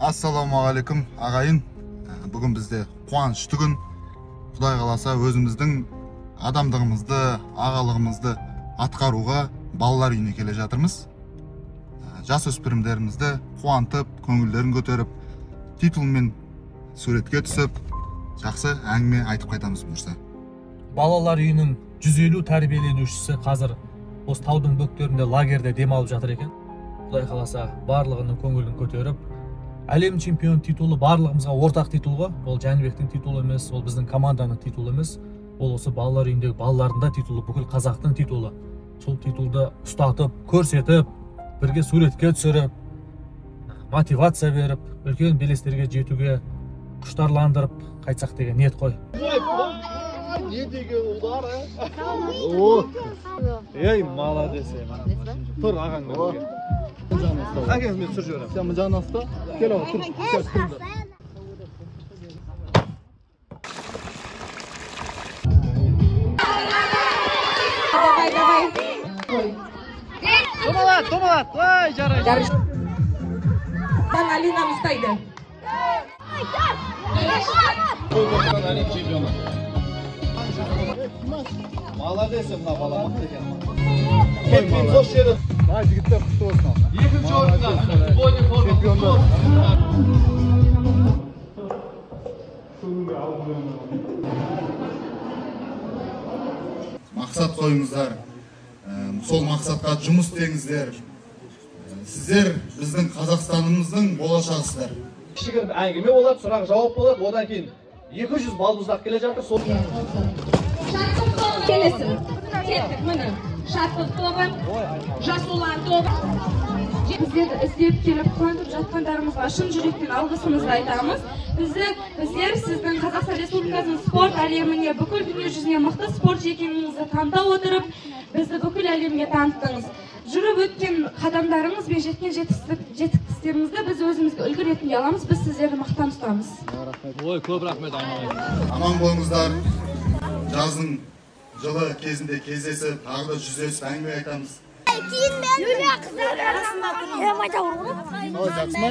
Ассалаумағалейкум ағайын. Бүгін бізде қуанышты күн. Құдай қаласа өзіміздің адамдығымызды, ағалығымызды атқаруға балалар үйіне келе жатырмыз. Жасөспірімдерімізді қуантып, көңілдерін көтеріп, титулмен суретке түсіп, жақсы әңгіме айтып қайтамыз бұйырса. Балалар үйінің 150 тәрбиеленушісі қазір осы таудың бөктерінде лагерде демалып жатыр екен. Құдай қаласа барлығының көңілін көтеріп, әлем чемпион титулы барлығымызға ортақ титул ғой. Ол Жәнібектің титулы емес, ол біздің команданың титулы емес. Ол осы балалар үйіндегі балалардың да титулы, бүкіл қазақтың титулы. Сол титулды ұстатып, көрсетіп, бірге суретке түсіріп, мотивация беріп, үлкен белестерге жетуге құштарландырып қайтсақ деген ниет қой. Не деген ұлдар, Ей, молодец, тұр ағаңмен бірге. Әкеңізмен түсір жіберем. Сен жағын аста, кел ау, тұр. Давай. Домалат, ой, жарай. Алина ұстайды. Әлем чемпионы. Молодец, мына бала мықты екен. Кетпен қош жері. Ай, жігіттер құтты болсын. Екінші орында. Чемпиондар. Мақсат қойыңыздар. Сол мақсатқа жұмыс істеңіздер. Сіздер біздің Қазақстанымыздың болашағысыздар. Кішігірім әңгіме болады, сұрақ жауап болады, одан кейін 200 балдыздақ келе жатыр. Келесін. Кеттік, міне. Шаттық тобы, жас ұлан тобы. Біздерді іздеп келіп қуантып жатқандарымызға шын жүректен алғысымызды айтамыз. Біздер сіздің Қазақстан Республикасының спорт әлеміне, бүкіл дүние жүзіне мықты спорт екеніңізді таныта отырып, бізді бүкіл әлемге таныттыңыз. Жүріп өткен қадамдарыңыз бен жеткен жетістіктеріңізді біз өзімізге үлгі ретінде аламыз. Біз сіздерді мақтан тұтамыз. Ой, көп рахмет. Аман болыңыздар. Жаздың жылы кезінде кездесіп, тағы да жүздесіп әңгіме айтамыз. Кейін мен Юлия қыздар арасында тұрмын. Жақсы ма?